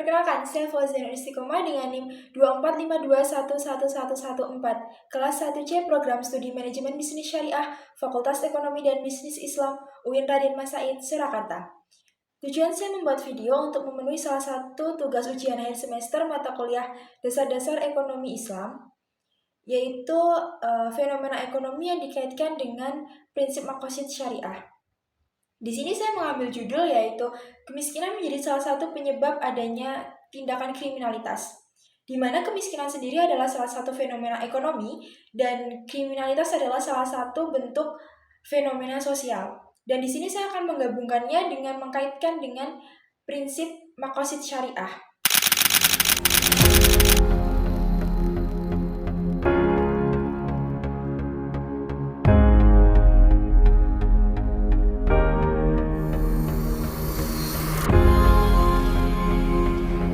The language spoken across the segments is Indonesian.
Perkenalkan, saya Fauzan Istiqomah dengan NIM 245211114, kelas 1C Program Studi Manajemen Bisnis Syariah, Fakultas Ekonomi dan Bisnis Islam, UIN Raden Mas Said, Surakarta. Tujuan saya membuat video untuk memenuhi salah satu tugas ujian akhir semester mata kuliah Dasar-Dasar Ekonomi Islam, yaitu fenomena ekonomi yang dikaitkan dengan prinsip makosid syariah. Di sini saya mengambil judul yaitu kemiskinan menjadi salah satu penyebab adanya tindakan kriminalitas, di mana kemiskinan sendiri adalah salah satu fenomena ekonomi dan kriminalitas adalah salah satu bentuk fenomena sosial. Dan di sini saya akan menggabungkannya dengan mengkaitkan dengan prinsip makosid syariah.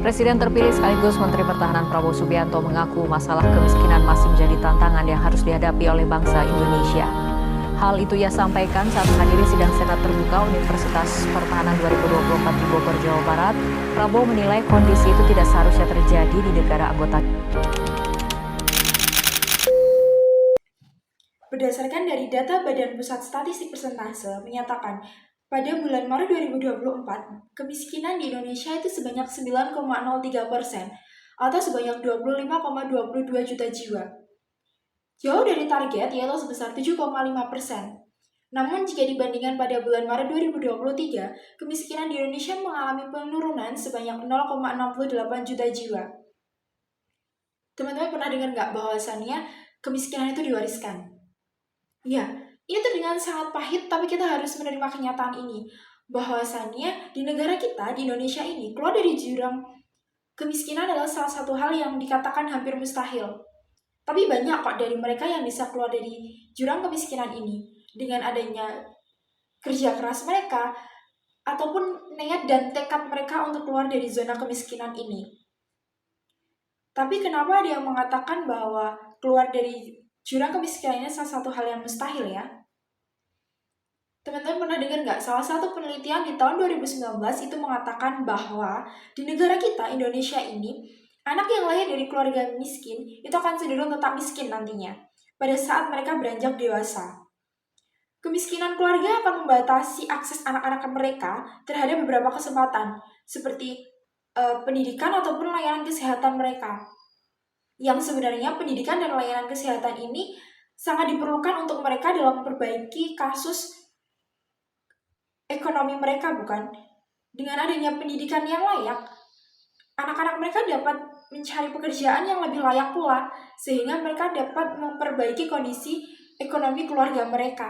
Presiden terpilih sekaligus Menteri Pertahanan Prabowo Subianto mengaku masalah kemiskinan masih menjadi tantangan yang harus dihadapi oleh bangsa Indonesia. Hal itu ia sampaikan saat menghadiri sidang Senat Terbuka Universitas Pertahanan 2024 di Bogor, Jawa Barat. Prabowo menilai kondisi itu tidak seharusnya terjadi di negara anggota. Berdasarkan dari data Badan Pusat Statistik Persentase menyatakan pada bulan Maret 2024, kemiskinan di Indonesia itu sebanyak 9,03% atau sebanyak 25,22 juta jiwa. Jauh dari target yaitu sebesar 7,5%. Namun jika dibandingkan pada bulan Maret 2023, kemiskinan di Indonesia mengalami penurunan sebanyak 0,68 juta jiwa. Teman-teman pernah dengar nggak bahwasannya kemiskinan itu diwariskan? Ya, ini terdengar sangat pahit, tapi kita harus menerima kenyataan ini. Bahwasannya di negara kita, di Indonesia ini, keluar dari jurang kemiskinan adalah salah satu hal yang dikatakan hampir mustahil. Tapi banyak kok dari mereka yang bisa keluar dari jurang kemiskinan ini dengan adanya kerja keras mereka ataupun niat dan tekad mereka untuk keluar dari zona kemiskinan ini. Tapi kenapa ada yang mengatakan bahwa keluar dari jurang kemiskinan ini salah satu hal yang mustahil ya? Teman-teman pernah dengar nggak? Salah satu penelitian di tahun 2019 itu mengatakan bahwa di negara kita, Indonesia ini, anak yang lahir dari keluarga miskin itu akan cenderung tetap miskin nantinya pada saat mereka beranjak dewasa. Kemiskinan keluarga akan membatasi akses anak-anak mereka terhadap beberapa kesempatan, seperti pendidikan ataupun layanan kesehatan mereka. Yang sebenarnya pendidikan dan layanan kesehatan ini sangat diperlukan untuk mereka dalam memperbaiki kasus ekonomi mereka, bukan? Dengan adanya pendidikan yang layak, anak-anak mereka dapat mencari pekerjaan yang lebih layak pula, sehingga mereka dapat memperbaiki kondisi ekonomi keluarga mereka.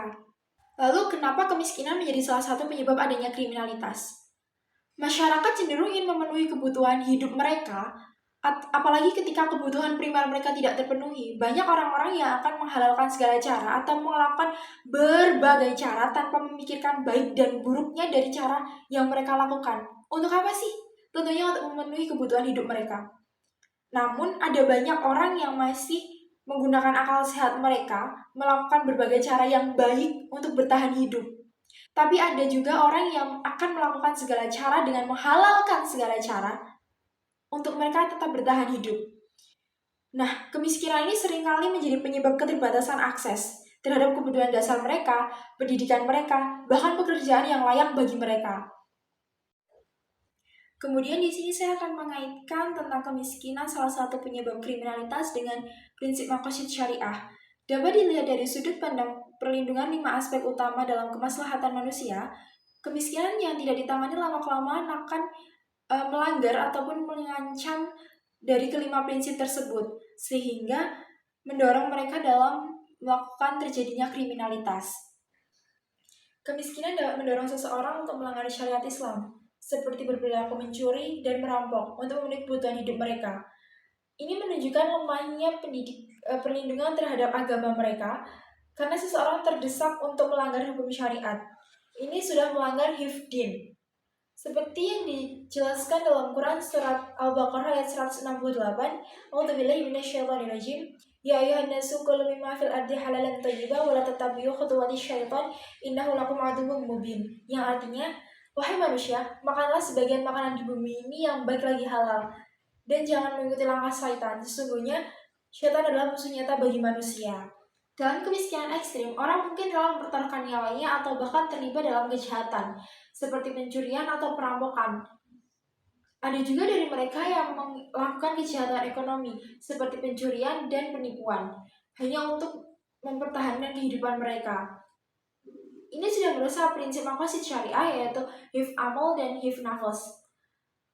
Lalu, kenapa kemiskinan menjadi salah satu penyebab adanya kriminalitas? Masyarakat cenderung ingin memenuhi kebutuhan hidup mereka, apalagi ketika kebutuhan primer mereka tidak terpenuhi. Banyak orang-orang yang akan menghalalkan segala cara atau melakukan berbagai cara tanpa memikirkan baik dan buruknya dari cara yang mereka lakukan. Untuk apa sih? Tentunya untuk memenuhi kebutuhan hidup mereka. Namun ada banyak orang yang masih menggunakan akal sehat mereka melakukan berbagai cara yang baik untuk bertahan hidup. Tapi ada juga orang yang akan melakukan segala cara dengan menghalalkan segala cara untuk mereka tetap bertahan hidup. Nah, kemiskinan ini seringkali menjadi penyebab keterbatasan akses terhadap kebutuhan dasar mereka, pendidikan mereka, bahkan pekerjaan yang layak bagi mereka. Kemudian di sini saya akan mengaitkan tentang kemiskinan salah satu penyebab kriminalitas dengan prinsip makosid syariah. Dapat dilihat dari sudut pandang perlindungan 5 aspek utama dalam kemaslahatan manusia, kemiskinan yang tidak ditangani lama-kelamaan akan melanggar ataupun mengancam dari kelima prinsip tersebut, sehingga mendorong mereka dalam melakukan terjadinya kriminalitas. Kemiskinan dapat mendorong seseorang untuk melanggar syariat Islam, seperti berperilaku mencuri dan merampok untuk memenuhi kebutuhan hidup mereka. Ini menunjukkan lemahnya perlindungan terhadap agama mereka karena seseorang terdesak untuk melanggar hukum syariat. Ini sudah melanggar hifdin. Seperti yang dijelaskan dalam Quran surat Al-Baqarah ayat 168, A'udzubillahi minasyaitonirrajim. Ya ayuhan nasu kulu mimma fil ardi halalan thayyiban wa la tattabi'u khutuwatis syaitan innahu lakum aduwwum mubin. Yang artinya, Wahai manusia, makanlah sebagian makanan di bumi ini yang baik lagi halal. Dan jangan mengikuti langkah syaitan. Sesungguhnya, syaitan adalah musuh nyata bagi manusia. Dalam kemiskinan ekstrim, orang mungkin rela mempertaruhkan nyawanya atau bahkan terlibat dalam kejahatan, seperti pencurian atau perampokan. Ada juga dari mereka yang melakukan kejahatan ekonomi, seperti pencurian dan penipuan, hanya untuk mempertahankan kehidupan mereka. Ini sudah merusak prinsip maqasid syariah, yaitu hif amal dan hif nafas.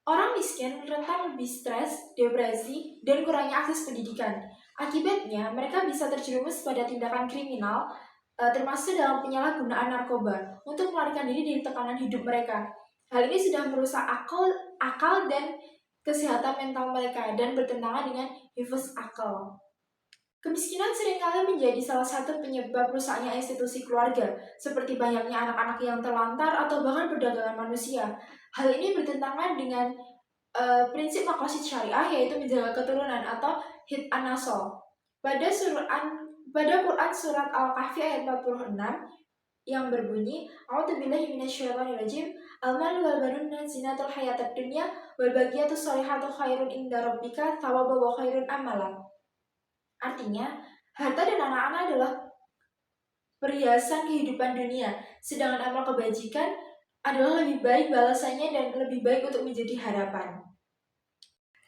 Orang miskin rentan lebih stres, depresi, dan kurangnya akses pendidikan. Akibatnya, mereka bisa terjerumus pada tindakan kriminal, termasuk dalam penyalahgunaan narkoba, untuk melarikan diri dari tekanan hidup mereka. Hal ini sudah merusak akal dan kesehatan mental mereka, dan bertentangan dengan hifz akal. Kemiskinan seringkali menjadi salah satu penyebab rusaknya institusi keluarga, seperti banyaknya anak-anak yang terlantar atau bahkan perdagangan manusia. Hal ini bertentangan dengan prinsip maqasid syariah, yaitu menjaga keturunan atau hid an-nasl. Pada Quran surat Al-Kahfi ayat 46 yang berbunyi, A'udzubillahi minasyaitonirrajim, al-malu wal banuna zinatul hayatad dunya wal baqiyatus sholihatu khairun inda rabbika thawaban wa khairun amala. Artinya, harta dan anak-anak adalah perhiasan kehidupan dunia, sedangkan amal kebajikan adalah lebih baik balasannya dan lebih baik untuk menjadi harapan.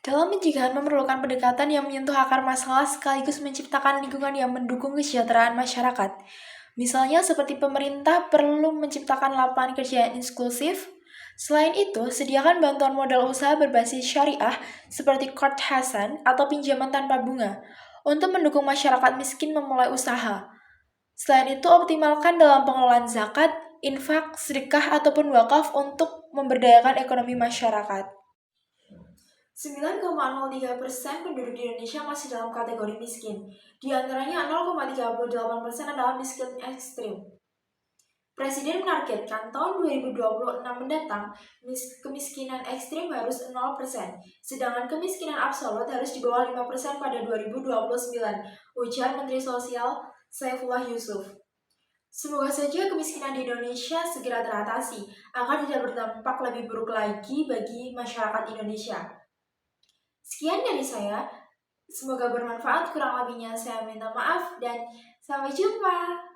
Dalam pencegahan memerlukan pendekatan yang menyentuh akar masalah sekaligus menciptakan lingkungan yang mendukung kesejahteraan masyarakat. Misalnya seperti pemerintah perlu menciptakan lapangan kerja yang inklusif. Selain itu, sediakan bantuan modal usaha berbasis syariah seperti Qard Hasan atau pinjaman tanpa bunga untuk mendukung masyarakat miskin memulai usaha. Selain itu, optimalkan dalam pengelolaan zakat, infak, sedekah, ataupun wakaf untuk memberdayakan ekonomi masyarakat. 9,03% penduduk di Indonesia masih dalam kategori miskin. Di antaranya 0,38% adalah miskin ekstrim. Presiden menargetkan tahun 2026 mendatang, kemiskinan ekstrim harus 0%, sedangkan kemiskinan absolut harus di bawah 5% pada 2029, ujar Menteri Sosial Saifullah Yusuf. Semoga saja kemiskinan di Indonesia segera teratasi, agar tidak berdampak lebih buruk lagi bagi masyarakat Indonesia. Sekian dari saya, semoga bermanfaat, kurang lebihnya saya minta maaf dan sampai jumpa.